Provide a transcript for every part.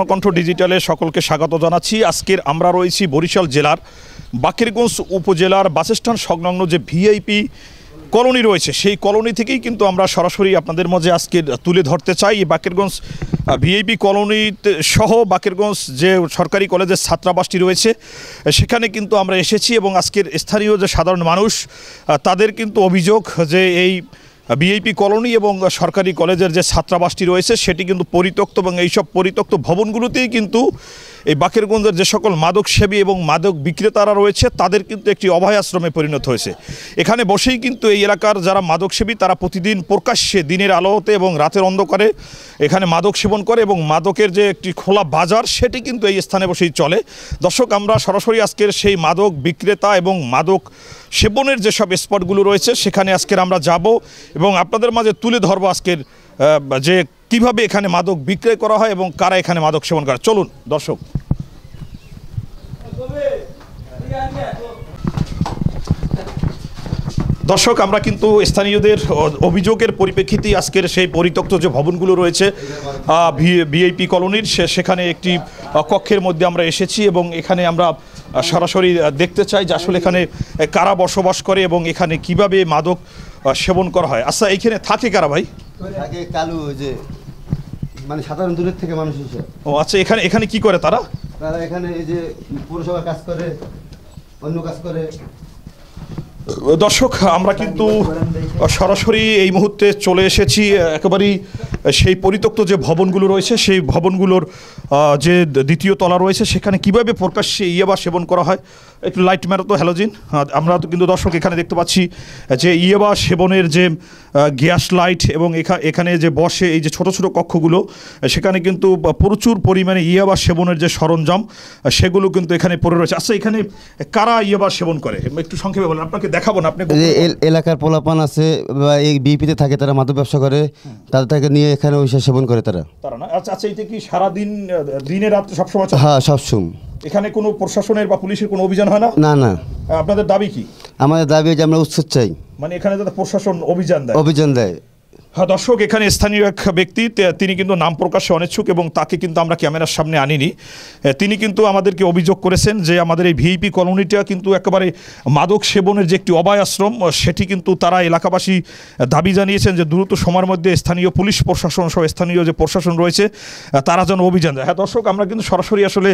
স্বপ্নকণ্ঠ ডিজিটালে সকলকে স্বাগত জানাচ্ছি। আজকের আমরা রয়েছি বরিশাল জেলার বাকেরগঞ্জ উপজেলার বাসস্ট্যান্ড সংলগ্ন যে ভিআইপি কলোনি রয়েছে সেই কলোনি থেকেই কিন্তু আমরা সরাসরি আপনাদের মাঝে আজকে তুলে ধরতে চাই। এই বাকেরগঞ্জ ভিআইপি কলোনি সহ বাকেরগঞ্জ যে সরকারি কলেজের ছাত্রাবাসটি রয়েছে সেখানে কিন্তু আমরা এসেছি এবং আজকের স্থানীয় যে সাধারণ মানুষ তাদের কিন্তু অভিযোগ যে এই ভিআইপি কলোনি এবং সরকারি কলেজের যে ছাত্রাবাসটি রয়েছে সেটি কিন্তু পরিত্যক্ত এবং এইসব পরিত্যক্ত ভবনগুলোতেই কিন্তু এই বাকেরগঞ্জের যে সকল মাদকসেবী এবং মাদক বিক্রেতারা রয়েছে তাদের কিন্তু একটি অভয় আশ্রমে পরিণত হয়েছে। এখানে বসেই কিন্তু এই এলাকার যারা মাদকসেবী তারা প্রতিদিন প্রকাশ্যে দিনের আলোতে এবং রাতের অন্ধকারে এখানে মাদক সেবন করে এবং মাদকের যে একটি খোলা বাজার সেটি কিন্তু এই স্থানে বসেই চলে। দর্শক, আমরা সরাসরি আজকের সেই মাদক বিক্রেতা এবং মাদক সেবনের যেসব স্পটগুলো রয়েছে সেখানে আজকের আমরা যাব এবং আপনাদের মাঝে তুলে ধরবো আজকের যে কিভাবে এখানে মাদক বিক্রয় করা হয় এবং কারা এখানে মাদক সেবন করে। চলুন দর্শক। দর্শক, আমরা কিন্তু স্থানীয়দের অভিযোগের পরিপ্রেক্ষিতে আজকের সেই পরিত্যক্ত যে ভবনগুলো রয়েছে ভিআইপি কলোনির সেখানে একটি কক্ষের মধ্যে আমরা এসেছি এবং এখানে আমরা সরাসরি দেখতে চাই যে আসলে এখানে কারা বসবাস করে এবং এখানে কিভাবে মাদক সেবন করা হয়। আচ্ছা, এইখানে থাকে কারা ভাই? থাকে কালু, যে মানে সাধারণ দূরের থেকে মানুষ এসে। ও আচ্ছা, এখানে এখানে কি করে তারা? তারা এখানে এই যে পৌরসভা কাজ করে, অন্য কাজ করে। দর্শক, আমরা কিন্তু সরাসরি এই মুহূর্তে চলে এসেছি একেবারেই সেই পরিত্যক্ত যে ভবনগুলো রয়েছে সেই ভবনগুলোর যে দ্বিতীয় তলা রয়েছে সেখানে কিভাবে প্রকাশ্যে ইয়াবা সেবন করা হয়। একটু লাইট মেরো তো হ্যালোজিন। আমরা কিন্তু দর্শক এখানে দেখতে পাচ্ছি যে ইয়াবা সেবনের যে গ্যাস লাইট এবং এখানে যে বসে এই যে ছোট ছোট কক্ষগুলো সেখানে কিন্তু প্রচুর পরিমাণে ইয়াবা সেবনের যে সরঞ্জাম সেগুলো কিন্তু এখানে পড়ে রয়েছে। আচ্ছা, এখানে কারা ইয়াবা সেবন করে একটু সংক্ষেপে বলেন। আপনাকে দেখাবো না, আপনি এলাকার পোলাপান আছে বা এই বিপিতে থাকে, তারা মাদক ব্যবসা করে, তাদেরকে নিয়ে এখানে ওই সেবন করে তারা না। আচ্ছা আচ্ছা, এটা কি সারাদিন দিনে রাত্রে সবসময়? হ্যাঁ, সবসময়। এখানে কোনো প্রশাসনের বা পুলিশের কোনো অভিযান হয় না? না না। আপনাদের দাবি কি? আমাদের দাবি যে আমরা উচ্ছেদ চাই, মানে এখানে যাতে প্রশাসন অভিযান দেয়। হ্যাঁ দর্শক, এখানে স্থানীয় এক ব্যক্তি, তিনি কিন্তু নাম প্রকাশে অনিচ্ছুক এবং তাকে কিন্তু আমরা ক্যামেরার সামনে আনিনি। তিনি কিন্তু আমাদেরকে অভিযোগ করেছেন যে আমাদের এই ভিআইপি কলোনিটা কিন্তু একেবারে মাদক সেবনের যে একটি অভয় আশ্রম সেটি কিন্তু তারা এলাকাবাসী দাবি জানিয়েছেন যে দ্রুত সময়ের মধ্যে স্থানীয় পুলিশ প্রশাসন সহ স্থানীয় যে প্রশাসন রয়েছে তারা যেন অভিযান দেয়। হ্যাঁ দর্শক, আমরা কিন্তু সরাসরি আসলে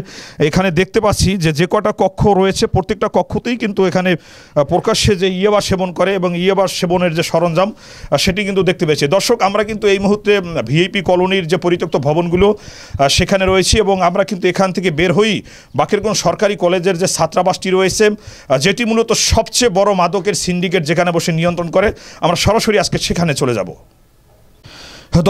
এখানে দেখতে পাচ্ছি যে কটা কক্ষ রয়েছে প্রত্যেকটা কক্ষতেই কিন্তু এখানে প্রকাশ্যে যে ইয়াবা সেবন করে এবং ইয়াবা সেবনের যে সরঞ্জাম সেটি কিন্তু দেখতে পেয়েছি। দর্শক, আমরা কিন্তু এই মুহূর্তে ভিআইপি কলোনির যে পরিত্যক্ত ভবনগুলো সেখানে রয়েছি এবং আমরা কিন্তু এখান থেকে বের হই বাকেরগঞ্জ সরকারি কলেজের যে ছাত্রাবাসটি রয়েছে যেটি মূলত সবচেয়ে বড় মাদকের সিন্ডিকেট যেখানে বসে নিয়ন্ত্রণ করে। আমরা সরাসরি আজকে সেখানে চলে যাব।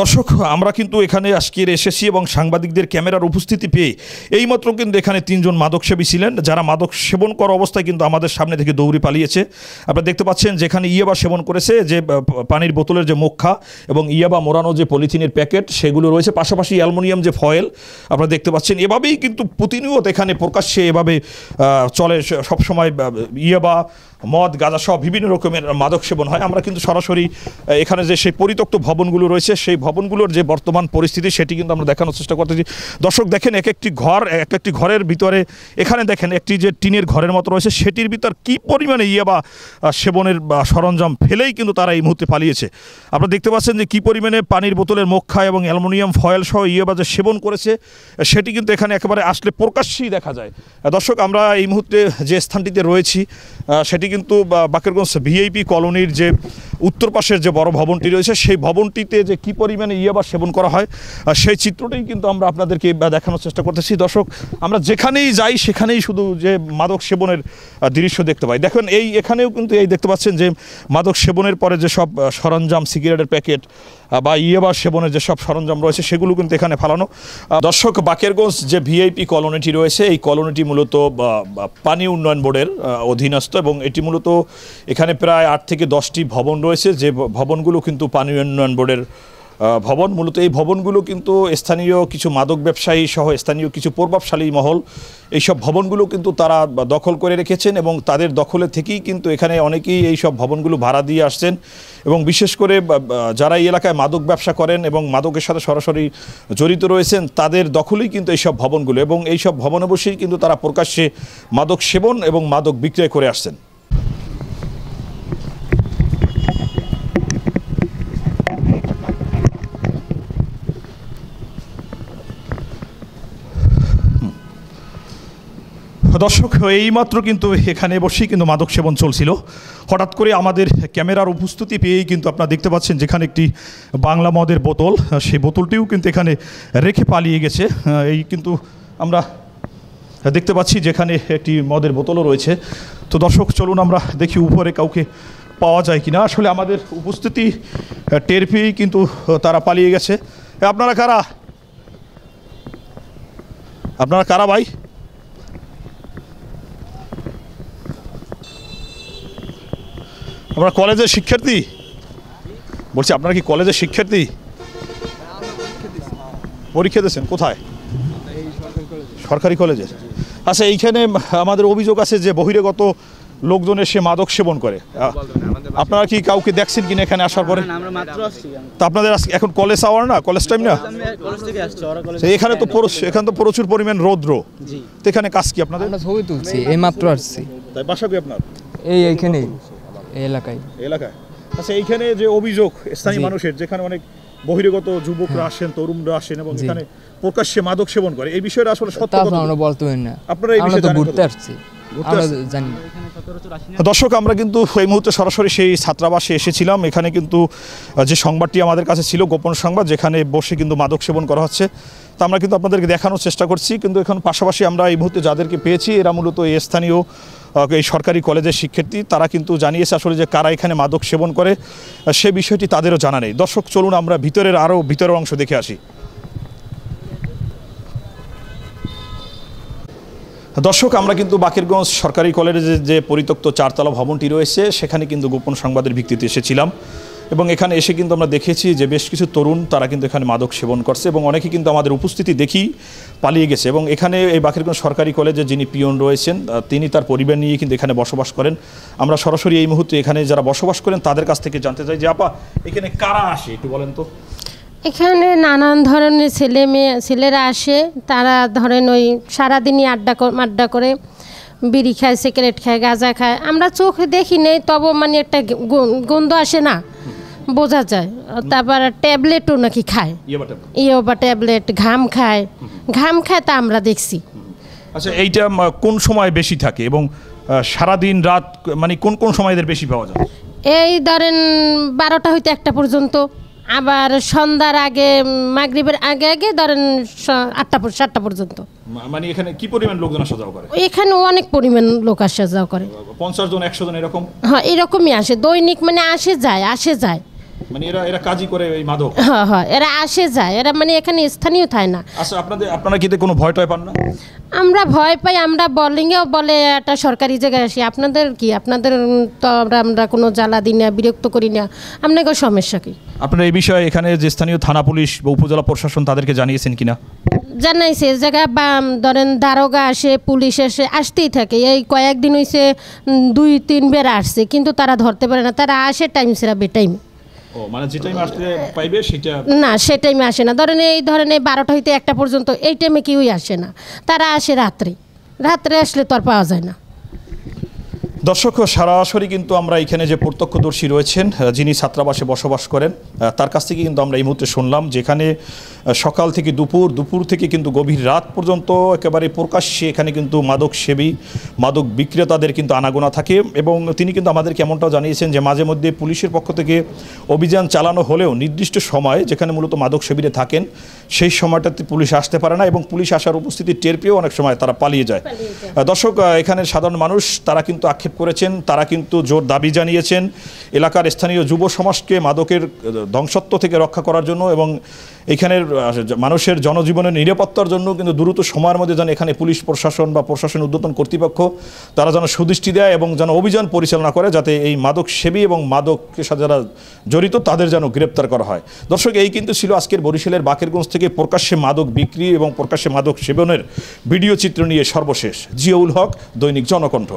দর্শক, আমরা কিন্তু এখানে আজকে এসেছি এবং সাংবাদিকদের ক্যামেরার উপস্থিতি পেয়ে এইমাত্র কিন্তু এখানে 3 জন মাদকসেবী ছিলেন যারা মাদক সেবন করা অবস্থায় কিন্তু আমাদের সামনে থেকে দৌড়ে পালিয়েছে। আপনারা দেখতে পাচ্ছেন যেখানে ইয়াবা সেবন করেছে, যে পানির বোতলের যে মুখা এবং ইয়াবা মোড়ানো যে পলিথিনের প্যাকেট সেগুলো রয়েছে, পাশাপাশি অ্যালুমিনিয়াম যে ফয়েল আপনারা দেখতে পাচ্ছেন। এভাবেই কিন্তু প্রতিনিয়ত এখানে প্রকাশ্যে এভাবে চলে, সবসময় ইয়াবা মদ গাঁজা সহ বিভিন্ন রকমের মাদক সেবন হয়। আমরা কিন্তু সরাসরি এখানে যে সেই পরিত্যক্ত ভবনগুলো রয়েছে সেই ভবনগুলোর যে বর্তমান পরিস্থিতি সেটি কিন্তু আমরা দেখানোর চেষ্টা করতেছি। দর্শক দেখেন, এক একটি ঘরের ভিতরে এখানে দেখেন একটি যে টিনের ঘরের মতো রয়েছে সেটির ভিতর কি পরিমাণে ইয়াবা সেবনের সরঞ্জাম ফেলেই কিন্তু তারা এই মুহূর্তে পালিয়েছে। আপনারা দেখতে পাচ্ছেন যে কী পরিমাণে পানির বোতলের মুখা এবং অ্যালুমিনিয়াম ফয়েল সহ ইয়াবা যে সেবন করেছে সেটি কিন্তু এখানে একেবারে আসলে প্রকাশ্যেই দেখা যায়। দর্শক, আমরা এই মুহূর্তে যে স্থানটিতে রয়েছি সেটি কিন্তু বাকেরগঞ্জ ভিআইপি কলোনির যে উত্তর পাশের যে বড় ভবনটি রয়েছে সেই ভবনটিতে যে কী পরিমাণে ইয়াবা সেবন করা হয় সেই চিত্রটাই কিন্তু আমরা আপনাদেরকে দেখানোর চেষ্টা করতেছি। দর্শক, আমরা যেখানেই যাই সেখানেই শুধু যে মাদক সেবনের দৃশ্য দেখতে পাই। দেখেন এখানেও কিন্তু এই দেখতে পাচ্ছেন যে মাদক সেবনের পরে যে সব সরঞ্জাম, সিগারেটের প্যাকেট বা ইয়াবা সেবনের যে সব সরঞ্জাম রয়েছে সেগুলো কিন্তু এখানে ফালানো। দর্শক, বাকেরগঞ্জ যে ভিআইপি কলোনিটি রয়েছে এই কলোনিটি মূলত পানি উন্নয়ন বোর্ডের অধীনস্থ এবং এটি মূলত এখানে প্রায় 8 থেকে 10টি ভবন রয়েছে, যে ভবনগুলো কিন্তু পানি উন্নয়ন বোর্ডের ভবন। মূলত এই ভবনগুলো কিন্তু স্থানীয় কিছু মাদক ব্যবসায়ী সহ স্থানীয় কিছু প্রভাবশালী মহল এইসব ভবনগুলো কিন্তু তারা দখল করে রেখেছেন এবং তাদের দখলে থেকেই কিন্তু এখানে অনেকেই এই সব ভবনগুলো ভাড়া দিয়ে আসছেন এবং বিশেষ করে যারা এই এলাকায় মাদক ব্যবসা করেন এবং মাদকের সাথে সরাসরি জড়িত রয়েছেন তাদের দখলেই কিন্তু এইসব ভবনগুলো এবং এইসব ভবনে বসেই কিন্তু তারা প্রকাশ্যে মাদক সেবন এবং মাদক বিক্রয় করে আসছেন। দর্শক, এইমাত্র কিন্তু এখানে বসেই কিন্তু মাদক সেবন চলছিল। হঠাৎ করে আমাদের ক্যামেরার উপস্থিতি পেয়েই কিন্তু আপনারা দেখতে পাচ্ছেন যেখানে একটি বাংলা মদের বোতল, সেই বোতলটিও কিন্তু এখানে রেখে পালিয়ে গেছে। এই কিন্তু আমরা দেখতে পাচ্ছি যেখানে একটি মদের বোতলও রয়েছে। তো দর্শক, চলুন আমরা দেখি উপরে কাউকে পাওয়া যায় কিনা। আসলে আমাদের উপস্থিতি টের পেয়েই কিন্তু তারা পালিয়ে গেছে। আপনারা কারা? আপনারা কারা ভাই? আপনারা কলেজের শিক্ষার্থী? বলছি আপনারা কি কলেজের শিক্ষার্থী? পরীক্ষা দিয়েছেন কোথায়? সরকারি কলেজে। আচ্ছা, এইখানে আমাদের অভিযোগ আছে যে বহিরাগত লোকজন এসে মাদক সেবন করে। আপনারা কি কাউকে দেখছেন কিনা এখানে আসার পরে? তা আপনাদের এখন কলেজ আওয়ার না, কলেজ টাইম না? এখানে তো প্রচুর পরিমাণ রৌদ্র, তো এখানে কাজ কি আপনাদের? ছবি তুলছি, এই মাত্র আসছি। তাই বাসা কি আপনার? এইখানেই এলাকায়। আচ্ছা, এইখানে যে অভিযোগ স্থানীয় মানুষের, যেখানে অনেক বহিরাগত যুবকরা আসেন, তরুণরা আসেন এবং এখানে প্রকাশ্যে মাদক সেবন করে, এই বিষয়টা আসলে সত্য কথা আমরা বলতে পারি না। আপনারা এই বিষয়ে ঘুরতে আসছি, আমরা জানি না। দর্শক, আমরা কিন্তু এই মুহূর্তে সরাসরি সেই ছাত্রাবাসে এসেছিলাম। এখানে কিন্তু যে সংবাদটি আমাদের কাছে ছিল গোপন সংবাদ, যেখানে বসে কিন্তু মাদক সেবন করা হচ্ছে, তা আমরা কিন্তু আপনাদেরকে দেখানোর চেষ্টা করছি। কিন্তু এখন পাশাপাশি আমরা এই মুহূর্তে যাদেরকে পেয়েছি এরা মূলত এই স্থানীয় এই সরকারি কলেজের শিক্ষার্থী। তারা কিন্তু জানিয়েছে আসলে যে কারা এখানে মাদক সেবন করে সে বিষয়টি তাদেরও জানা নেই। দর্শক, চলুন আমরা ভিতরের অংশ দেখে আসি। দর্শক, আমরা কিন্তু বাকেরগঞ্জ সরকারি কলেজের যে পরিত্যক্ত 4 তলা ভবনটি রয়েছে সেখানে কিন্তু গোপন সংবাদের ভিত্তিতে এসেছিলাম এবং এখানে এসে কিন্তু আমরা দেখেছি যে বেশ কিছু তরুণ তারা কিন্তু এখানে মাদক সেবন করছে এবং অনেকে কিন্তু আমাদের উপস্থিতি দেখেই পালিয়ে গেছে। এবং এখানে এই বাকেরগঞ্জ সরকারি কলেজে যিনি পিয়ন রয়েছেন তিনি তার পরিবার নিয়ে কিন্তু এখানে বসবাস করেন। আমরা সরাসরি এই মুহূর্তে এখানে যারা বসবাস করেন তাদের কাছ থেকে জানতে চাই যে আপা, এখানে কারা আসে একটু বলেন তো। এখানে নানান ধরনের ছেলেরা আসে, তারা ধরেন ওই সারাদিনই আড্ডা করে বিড়ি খায়, সিগারেট খায়, গাঁজা খায়। আমরা চোখে দেখি নেই, তবে মানে একটা গন্ধ আসে না, বোঝা যায়। তারপর ট্যাবলেটও নাকি খায়, বা ট্যাবলেট ঘাম খায় তা আমরা দেখছি। আচ্ছা, এইটা কোন সময় বেশি থাকে এবং সারাদিন রাত মানে কোন কোন সময় এদের বেশি পাওয়া যায়? এই ধরেন 12টা হইতে 1টা পর্যন্ত, আবার সন্ধ্যার আগে, মাগরিবের আগে ধরেন 7টা পর্যন্ত। মানে এখানে কি পরিমাণ লোকজন আসা যাওয়া করে? এখানে অনেক পরিমাণ লোক আসা যাওয়া করে, 50 জন 100 জন এরকম। হ্যাঁ, এরকমই আসে দৈনিক, মানে আসে যায়। মানে এরা কাজই করে এই মাদক? হ্যাঁ, এরা আসে যায়, এরা মানে এখানে স্থানীয় থাকে না। আচ্ছা, আপনারা কি কোনো ভয় টয় পান না? আমরা ভয় পাই, আমরা বলিংয়েও বলে একটা সরকারি জায়গায় আসি। আপনাদের তো আমরা কোনো জ্বালা দিই না, বিরক্ত করি না, আপনাকে সমস্যা কি? আপনারা এই বিষয়ে এখানে যে স্থানীয় থানা পুলিশ বা উপজেলা প্রশাসন তাদেরকে জানিয়েছেন কিনা? জানাইছে, জায়গায় বা ধরেন দারোগা আসে, পুলিশ আসতেই থাকে। এই কয়েকদিন হয়েছে 2-3 বার আসছে, কিন্তু তারা ধরতে পারে না। তারা আসে টাইম সেরা বেটাইম, মানে যে টাইমে আসতে পাইবে সেটা না, সে টাইমে আসে না। ধরেন এই 12টা হইতে 1টা পর্যন্ত, এই টাইমে কেউই আসে না। তারা আসে রাত্রে আসলে তো আর পাওয়া যায় না। দর্শক, সরাসরি কিন্তু আমরা এখানে যে প্রত্যক্ষদর্শী রয়েছেন যিনি ছাত্রাবাসে বসবাস করেন তার কাছ থেকে কিন্তু আমরা এই মুহূর্তে শুনলাম যেখানে সকাল থেকে দুপুর থেকে কিন্তু গভীর রাত পর্যন্ত একেবারে প্রকাশ্যে এখানে কিন্তু মাদক সেবী, মাদক বিক্রেতাদের কিন্তু আনাগোনা থাকে। এবং তিনি কিন্তু আমাদেরকে এমনটাও জানিয়েছেন যে মাঝে মধ্যে পুলিশের পক্ষ থেকে অভিযান চালানো হলেও নির্দিষ্ট সময় যেখানে মূলত মাদক সেবীরা থাকেন সেই সময়টাতে পুলিশ আসতে পারে না এবং পুলিশ আসার উপস্থিতি টের পেয়েও অনেক সময় তারা পালিয়ে যায়। দর্শক, এখানে সাধারণ মানুষ তারা কিন্তু আক্ষেপ করেছেন তারা কিন্তু জোর দাবি জানিয়েছেন এলাকার স্থানীয় যুব সমাজকে মাদকের ধ্বংসত্ব থেকে রক্ষা করার জন্য এবং এখানের মানুষের জনজীবনের নিরাপত্তার জন্য কিন্তু দ্রুত সময়ের মধ্যে যেন এখানে পুলিশ প্রশাসন বা প্রশাসন ঊর্ধ্বতন কর্তৃপক্ষ তারা যেন সুদৃষ্টি দেয় এবং যেন অভিযান পরিচালনা করে যাতে এই মাদক সেবী এবং মাদকের সাথে যারা জড়িত তাদের যেন গ্রেপ্তার করা হয়। দর্শক, এই কিন্তু ছিল আজকের বরিশালের বাকেরগঞ্জ থেকে প্রকাশ্যে মাদক বিক্রি এবং প্রকাশ্যে মাদক সেবনের ভিডিও চিত্র নিয়ে সর্বশেষ। জিয়াউল হক, দৈনিক জনকণ্ঠ।